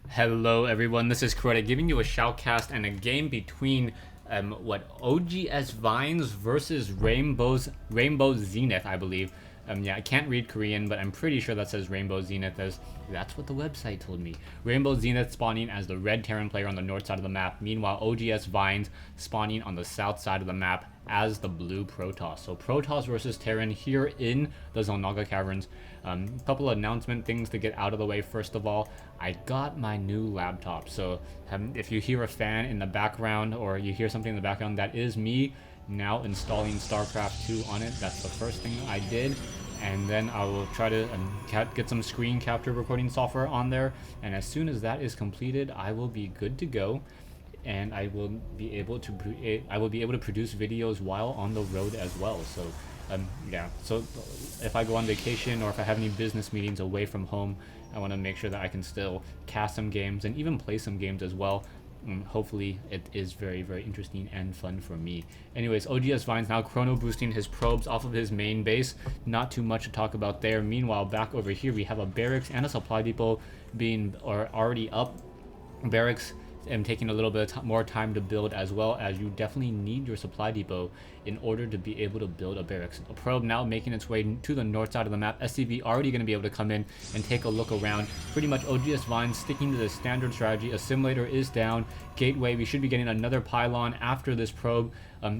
Hello everyone, this is Coretta giving you a shoutcast and a game between OGS Vines versus Rainbow Zenith, I believe. Yeah, I can't read Korean, but I'm pretty sure that says Rainbow Zenith as that's what the website told me. Rainbow Zenith spawning as the red Terran player on the north side of the map, meanwhile OGS Vines spawning on the south side of the map as the blue Protoss. So Protoss versus Terran here in the Xel'Naga Caverns. Couple of announcement things to get out of the way. First of all, I got my new laptop. So if you hear a fan in the background or you hear something in the background, that is me now installing StarCraft 2 on it. That's the first thing I did. And then I will try to get some screen capture recording software on there. And as soon as that is completed, I will be good to go. And I will be able to produce videos while on the road as well. So yeah, so if I go on vacation or if I have any business meetings away from home, I want to make sure that I can still cast some games and even play some games as well. Hopefully it is very, very interesting and fun for me. Anyways, OGS Vines now chrono boosting his probes off of his main base. Not too much to talk about there. Meanwhile, back over here we have a barracks and a supply depot already up. Barracks taking a little bit more time to build, as well as you definitely need your supply depot in order to be able to build a barracks. A probe now making its way to the north side of the map. SCV already going to be able to come in and take a look around. Pretty much OGS Vines sticking to the standard strategy. Assimilator is down. Gateway, we should be getting another pylon after this probe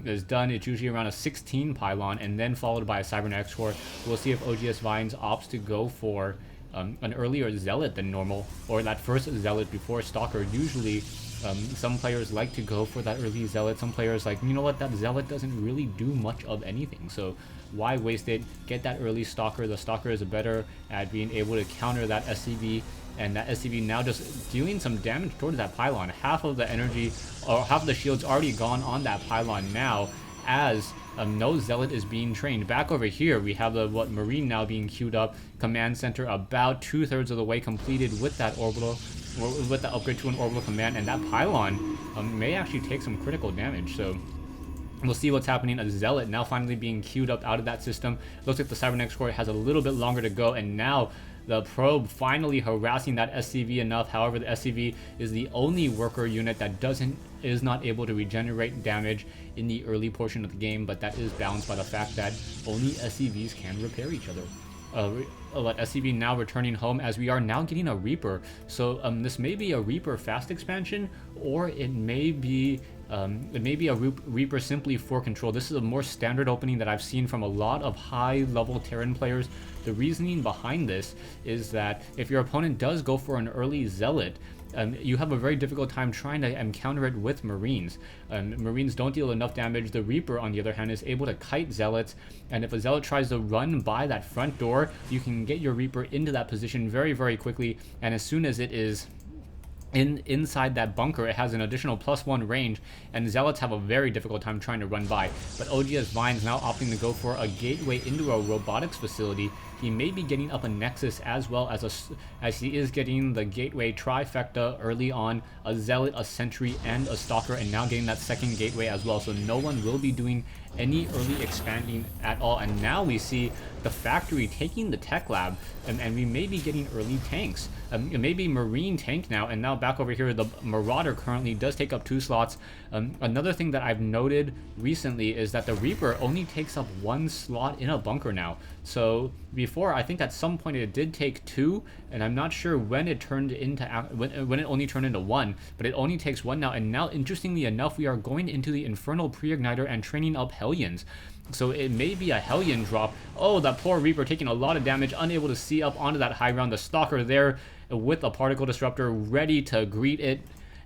is done. It's usually around a 16 pylon and then followed by a Cybernetic core. We'll see if OGS Vines opts to go for an earlier Zealot than normal, or that first Zealot before Stalker. Usually some players like to go for that early Zealot. Some players like, you know what, that Zealot doesn't really do much of anything, so why waste it? Get that early Stalker. The Stalker is better at being able to counter that SCV, and that SCV now just dealing some damage towards that pylon. Half of the energy, or half of the shield's already gone on that pylon now, as no Zealot is being trained. Back over here, we have the Marine now being queued up. Command center about 2/3 of the way completed with that orbital, or with the upgrade to an orbital command, and that pylon may actually take some critical damage. So we'll see what's happening. A Zealot now finally being queued up out of that system. Looks like the Cybernetic core has a little bit longer to go, and now the probe finally harassing that SCV enough. However, the SCV is the only worker unit that is not able to regenerate damage in the early portion of the game, but that is balanced by the fact that only SCVs can repair each other. SCV now returning home, as we are now getting a Reaper. So this may be a Reaper fast expansion, or it may be a Reaper simply for control. This is a more standard opening that I've seen from a lot of high-level Terran players. The reasoning behind this is that if your opponent does go for an early Zealot, you have a very difficult time trying to counter it with Marines. Marines don't deal enough damage. The Reaper, on the other hand, is able to kite Zealots, and if a Zealot tries to run by that front door, you can get your Reaper into that position very, very quickly, and as soon as it is inside that bunker, it has an additional +1 range, and Zealots have a very difficult time trying to run by. But OGS Vines now opting to go for a gateway into a robotics facility. He may be getting up a Nexus as well as he is getting the gateway trifecta early on, a Zealot, a Sentry, and a Stalker, and now getting that second gateway as well. So no one will be doing any early expanding at all. And now we see the factory taking the tech lab, and we may be getting early tanks. It may be Marine tank now, and now back over here, the Marauder currently does take up 2 slots. Another thing that I've noted recently is that the Reaper only takes up 1 slot in a bunker now. So before, I think at some point it did take 2, and I'm not sure when it turned into when it only turned into 1, but it only takes 1 now. And now, interestingly enough, we are going into the Infernal Pre-Igniter and training up Hellions. So it may be a Hellion drop. Oh, that poor Reaper taking a lot of damage, unable to see up onto that high ground. The Stalker there with a Particle Disruptor ready to greet it,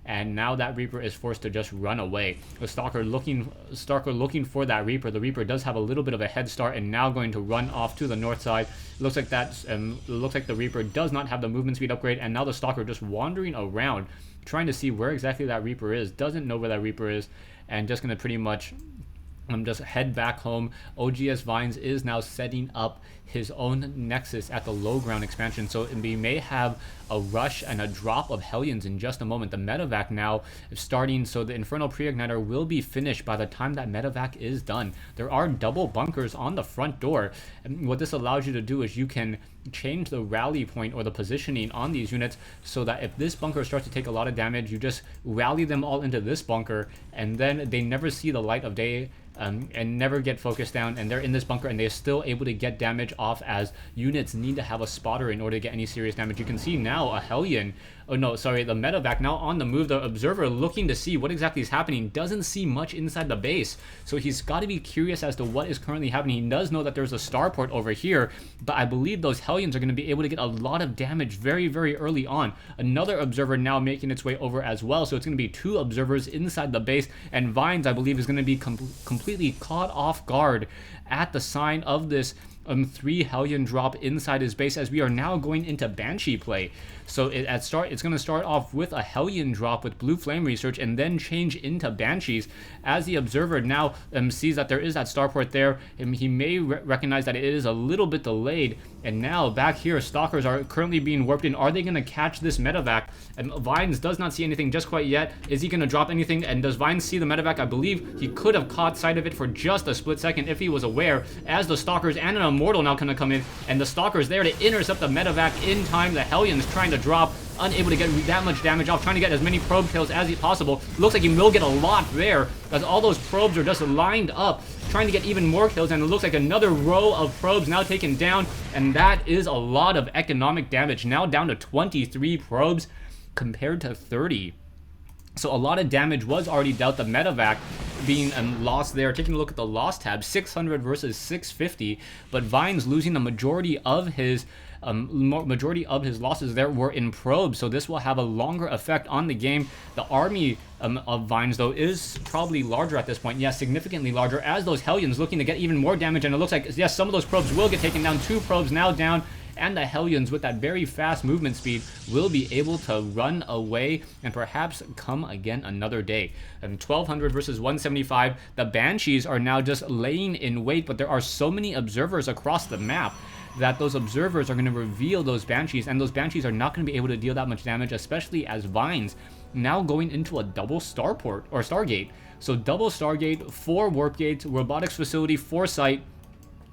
and now that Reaper is forced to just run away. The Stalker looking for that Reaper. The Reaper does have a little bit of a head start, and now going to run off to the north side. Looks like the Reaper does not have the movement speed upgrade, and now the Stalker just wandering around, trying to see where exactly that Reaper is. Doesn't know where that Reaper is, and just gonna pretty much just head back home. OGS Vines is now setting up his own Nexus at the low ground expansion, so we may have a rush and a drop of Hellions in just a moment. The medevac now is starting, so the Infernal Pre-Igniter will be finished by the time that medevac is done. There are double bunkers on the front door, and what this allows you to do is you can change the rally point or the positioning on these units so that if this bunker starts to take a lot of damage, you just rally them all into this bunker, and then they never see the light of day and never get focused down, and they're in this bunker and they're still able to get damage off, as units need to have a spotter in order to get any serious damage. You can see now a Hellion, oh no, sorry, the medevac now on the move. The observer looking to see what exactly is happening doesn't see much inside the base, so he's got to be curious as to what is currently happening. He does know that there's a starport over here, but I believe those Hellions are going to be able to get a lot of damage very, very early on. Another observer now making its way over as well, so it's going to be 2 observers inside the base, and Vines, I believe, is going to be completely caught off guard at the sign of this 3 Hellion drop inside his base, as we are now going into Banshee play. So it's going to start off with a Hellion drop with Blue Flame Research and then change into Banshees. As the observer now sees that there is that starport there, he may recognize that it is a little bit delayed, and now back here Stalkers are currently being warped in. Are they going to catch this medevac? And Vines does not see anything just quite yet. Is he going to drop anything? And does Vines see the medevac? I believe he could have caught sight of it for just a split second if he was aware, as the Stalkers and an Immortal now going to come in, and the Stalkers there to intercept the medevac in time. The Hellions trying to drop, unable to get that much damage off, trying to get as many probe kills as possible. Looks like he will get a lot there, as all those probes are just lined up, trying to get even more kills, and it looks like another row of probes now taken down, and that is a lot of economic damage. Now down to 23 probes compared to 30. So a lot of damage was already dealt. The medevac being lost there. Taking a look at the loss tab, 600 versus 650, but Vines losing the majority of his losses there were in probes, so this will have a longer effect on the game. The army of Vines, though, is probably larger at this point. Yes, significantly larger, as those Hellions looking to get even more damage, and it looks like, yes, some of those probes will get taken down. 2 probes now down, and the Hellions with that very fast movement speed will be able to run away and perhaps come again another day. 1200 versus 175. The Banshees are now just laying in wait, but there are so many observers across the map that those observers are going to reveal those Banshees, and those Banshees are not going to be able to deal that much damage, especially as Vines now going into a double starport or Stargate. So double Stargate, 4 warp gates, robotics facility, foresight.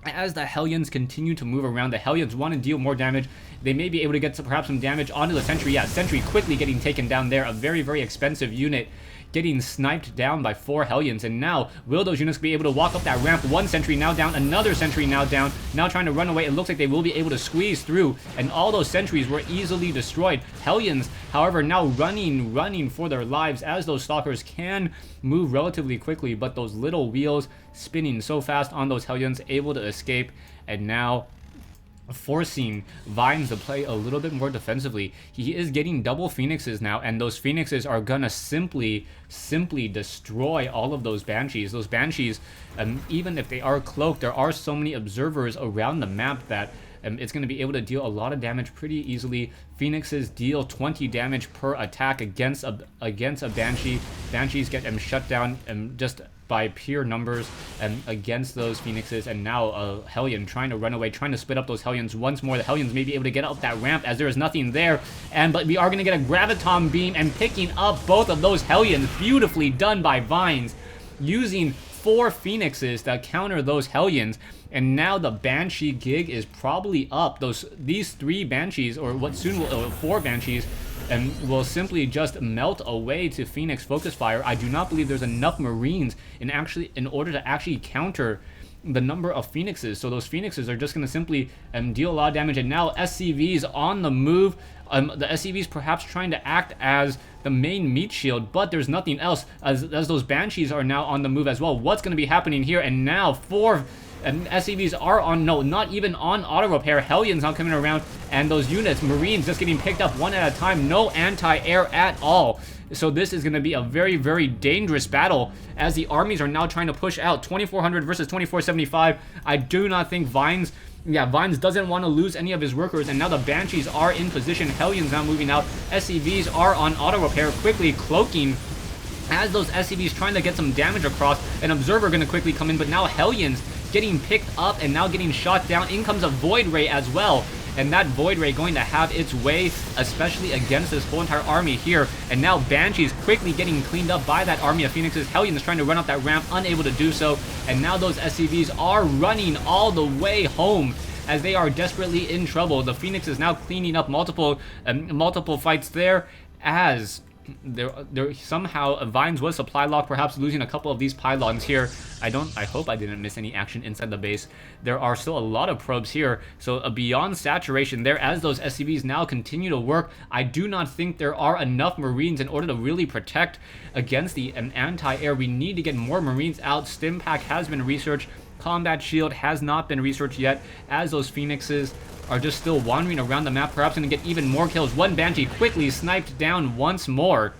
As the Hellions continue to move around, the Hellions want to deal more damage. They may be able to get perhaps some damage onto the Sentry. Yeah, Sentry quickly getting taken down there. A very, very expensive unit getting sniped down by 4 Hellions. And now, will those units be able to walk up that ramp? 1 Sentry now down, another Sentry now down, now trying to run away. It looks like they will be able to squeeze through, and all those Sentries were easily destroyed. Hellions, however, now running for their lives, as those Stalkers can move relatively quickly, but those little wheels spinning so fast on those Hellions, able to escape, and now forcing Vines to play a little bit more defensively. He is getting double Phoenixes now, and those Phoenixes are gonna simply destroy all of those Banshees. Those Banshees, even if they are cloaked, there are so many observers around the map that it's going to be able to deal a lot of damage pretty easily. Phoenixes deal 20 damage per attack against a Banshee. Banshees get shut down just by pure numbers against those Phoenixes. And now a Hellion trying to run away, trying to split up those Hellions once more. The Hellions may be able to get up that ramp, as there is nothing there. But we are going to get a Graviton Beam and picking up both of those Hellions. Beautifully done by Vines, using 4 Phoenixes to counter those Hellions. And now the Banshee gig is probably up. These 3 Banshees, or what soon will 4 Banshees, will simply just melt away to Phoenix Focus Fire. I do not believe there's enough Marines in order to actually counter the number of Phoenixes. So those Phoenixes are just going to simply deal a lot of damage. And now SCVs on the move. The SCVs perhaps trying to act as the main meat shield, but there's nothing else, as those Banshees are now on the move as well. What's going to be happening here? And now 4 SCVs are on, no, not even on auto repair. Hellions now coming around, and those units, Marines, just getting picked up one at a time. No anti-air at all. So this is going to be a very, very dangerous battle, as the armies are now trying to push out. 2400 versus 2475. I do not think Vines doesn't want to lose any of his workers, and now the Banshees are in position. Hellions now moving out. SCVs are on auto repair, quickly cloaking as those SCVs trying to get some damage across. An Observer going to quickly come in, but now Hellions getting picked up and now getting shot down. In comes a Void Ray as well, and that Void Ray going to have its way, especially against this whole entire army here. And now Banshees quickly getting cleaned up by that army of Phoenixes. Hellions trying to run up that ramp, unable to do so. And now those SCVs are running all the way home, as they are desperately in trouble. The Phoenix is now cleaning up multiple fights there, as there somehow Vines was supply lock, perhaps losing a couple of these pylons here. I hope I didn't miss any action inside the base. There are still a lot of probes here, so beyond saturation there as those SCVs now continue to work. I do not think there are enough Marines in order to really protect against the anti-air. We need to get more Marines out. Stim pack has been researched. Combat shield has not been researched yet, as those Phoenixes are just still wandering around the map, perhaps going to get even more kills. One Banshee quickly sniped down once more.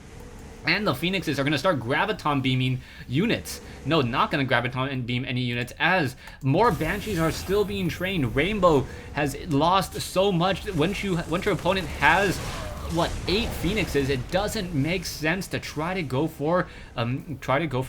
And the Phoenixes are going to start graviton beaming units. No, not going to graviton and beam any units, as more Banshees are still being trained. Rainbow has lost so much. Once your opponent has, what, 8 Phoenixes, it doesn't make sense to try to go for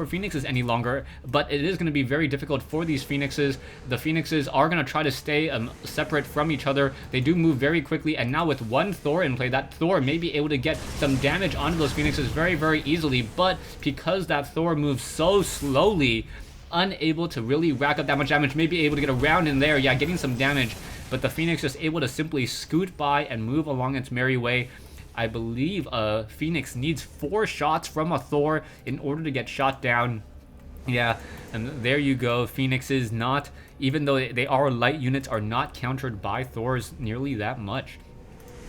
Phoenixes any longer. But it is going to be very difficult for these Phoenixes. The Phoenixes are going to try to stay separate from each other. They do move very quickly, and now with one Thor in play, that Thor may be able to get some damage onto those Phoenixes very, very easily. But because that Thor moves so slowly, unable to really rack up that much damage, may be able to get around in there, yeah, getting some damage. But the Phoenix just able to simply scoot by and move along its merry way. I believe a Phoenix needs 4 shots from a Thor in order to get shot down. Yeah, and there you go. Phoenixes, not, even though they are light units, are not countered by Thors nearly that much.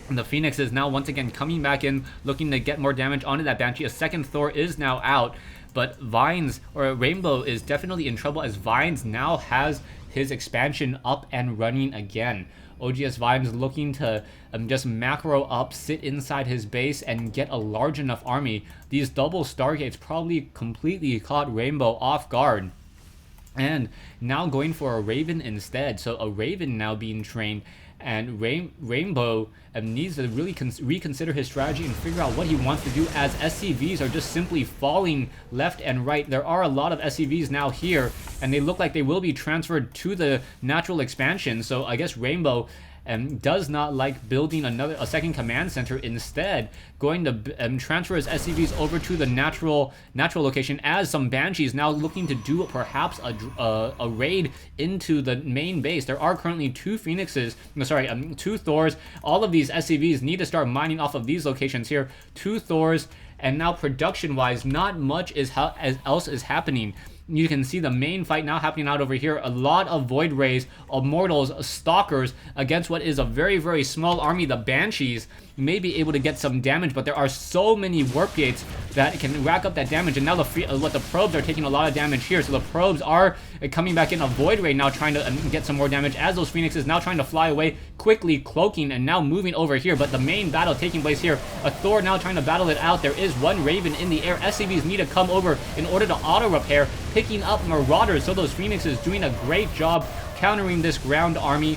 And the Phoenix is now once again coming back in, looking to get more damage onto that Banshee. A second Thor is now out, but Vines, or Rainbow, is definitely in trouble, as Vines now has his expansion up and running again. OGS Vines looking to just macro up, sit inside his base, and get a large enough army. These double Stargates probably completely caught Rainbow off guard. And now going for a Raven instead. So a Raven now being trained, and Rainbow needs to really reconsider his strategy and figure out what he wants to do, as SCVs are just simply falling left and right. There are a lot of SCVs now here, and they look like they will be transferred to the natural expansion. So I guess Rainbow does not like building a second command center, instead going to transfer his SCVs over to the natural location, as some Banshees now looking to do perhaps a raid into the main base. There are currently 2 Phoenixes, no, sorry, 2 Thors. All of these SCVs need to start mining off of these locations here. 2 Thors, and now production-wise, not much else is happening. You can see the main fight now happening out over here. A lot of Void Rays, Immortals, Stalkers against what is a very, very small army. The Banshees may be able to get some damage, but there are so many Warp Gates that can rack up that damage. And now the Probes are taking a lot of damage here. So the Probes are coming back in. A Void Ray now trying to get some more damage, as those Phoenixes now trying to fly away, quickly cloaking and now moving over here. But the main battle taking place here. A Thor now trying to battle it out. There is one Raven in the air. SCVs need to come over in order to auto-repair, picking up Marauders. So those Phoenixes doing a great job countering this ground army,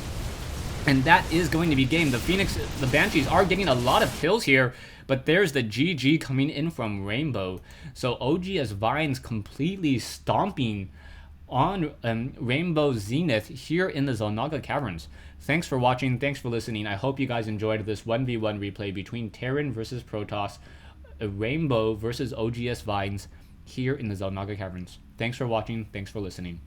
and that is going to be game. The Banshees are getting a lot of kills here, but there's the GG coming in from Rainbow. So OGS Vines completely stomping on Rainbow Zenith here in the Xel'Naga Caverns. Thanks for watching, thanks for listening. I hope you guys enjoyed this 1v1 replay between Terran versus Protoss, Rainbow versus OGS Vines here in the Xel'Naga Caverns. Thanks for watching, thanks for listening.